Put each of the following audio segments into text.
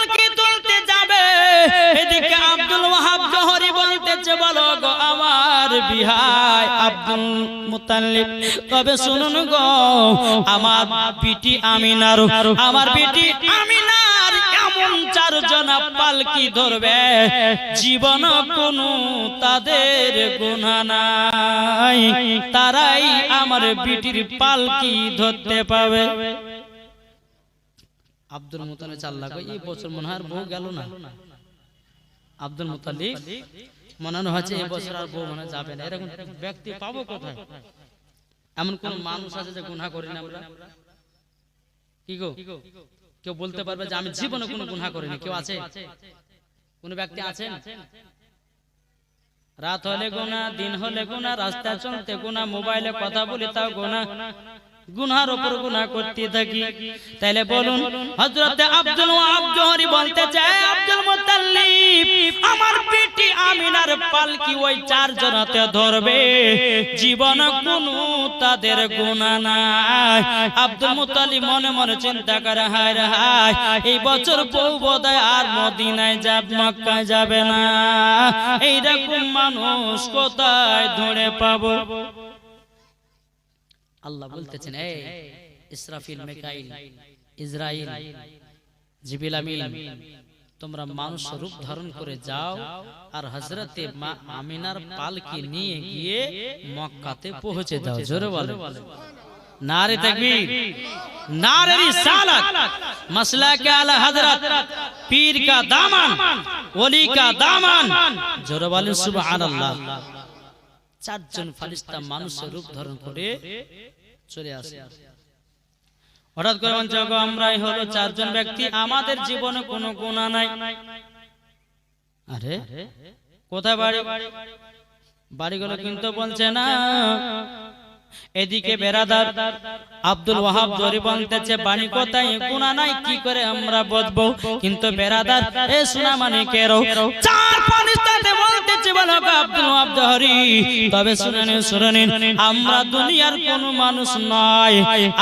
পালকি তুলতে যাবে, এদিকে আব্দুল ওয়াহাব জোহরি বলতেছে বলো গো আমার বিহাই আব্দুল মুতাল্লিব, তবে শুনুন গো আমার বিটি আমিনার, আমার বিটি আমিনার এমন চারজন পালকি ধরবে জীবন কোনো তাদের গুনাহ নাই, তারাই আমার বিটির পালকি ধরতে পাবে। আব্দুল মুতালিব চাল্লা কই এই বছর মনে হয় বউ গেল না। আব্দুল মুতালিব মনে হচ্ছে এই বছর আর বউ মনে যাবে না। এরকম ব্যক্তি পাবো কোথায়? এমন কোন মানুষ আছে যে গুনাহ করি না আমরা? কি গো কেউ বলতে পারবে যে আমি জীবনে কোনো গুনাহ করিনি? কেউ আছে? কোন ব্যক্তি আছেন? রাত হলে গুনাহ, দিন হলে গুনাহ, রাস্তায় চলতে গুনাহ, মোবাইলে কথা বলি তাও গুনাহ, গুনার উপর গুনাহ করতে থাকি। তাইলে বলুন হযরত আব্দুল ওয়াহাব জোহরি বলতে চায় আব্দুল মুতাল্লিব আমার বেটি আমিনার পালকি ওই চারজনতে ধরবে জীবন কোনো তাদের গুনাহ নাই। আব্দুল মুতাল্লিব মনে মনে চিন্তা করে হায় রে হায় এই বছর বউ বোধহয় আর মদিনায় যাবে, মক্কায় যাবে না, এইরকম মানুষ কোথায় ধরে পাবো? আল্লাহ বলতেছেন এই ইসরাফিল, মিকাইল, ইসরাইল, জিবরিল আমিন তোমরা মানুষ রূপ ধারণ করে যাও আর হযরতে মা আমিনার পালকি নিয়ে গিয়ে মক্কাতে পৌঁছে দাও। জোরে বলো নারে তাকবীর, নারে রিসালাত, মাসলাকে আলা হযরত, পীর কা দামান, ওলি কা দামান। জোরে বলো সুবহানাল্লাহ। চারজন ফারিস্তা মানুষের রূপ ধারণ করে চলে আসে। হঠাৎ করে বলছে আমরাই হলো চারজন ব্যক্তি, আমাদের জীবনে কোনো গুনাহ নাই। আরে কোথায় বাড়ি? বাড়িগুলো কিন্তু বলছে না। এদিকে বেরাদার আব্দুল ওয়াহাব জোহরি বলতেছে বাড়ি কোথায়? গুনাহ নাই, কি করে আমরা বুঝবো? কিন্তু বেরাদার এ শোনা মানে কেরো চার ফারিস্তাতে বলতেছে বলো আব্দুল ওয়াহাব জোহরি তবে শুনেন শুনেন আমরা দুনিয়ার কোন মানুষ নয়,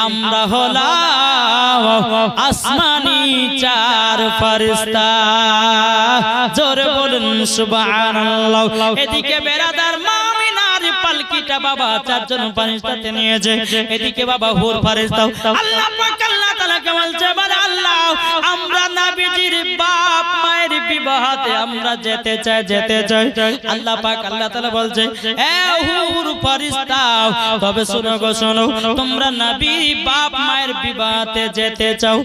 আমরা হলাম আসমানি চার ফারিস্তা। জোরে বলুন সুবহানাল্লাহ। এদিকে বেরাদার মামিনার পালকিটা বাবা চারজন ফারিস্তাতে নিয়েছে, এদিকে বাবা হুর ফারিস্তা। আল্লাহ পাক আল্লাহ তাআলাকে বলছে বলে আল্লাহ আমরা নবীজির বাপ মায়ের বিবাহতে আমরা যেতে চাই, যেতে চাই। আল্লাহ পাক আল্লাহ তাআলা বলছে এ হুর ফারিস্তা তবে শোনো গো শোনো, তোমরা নবীর বাপ মায়ের বিবাহতে যেতে চাও,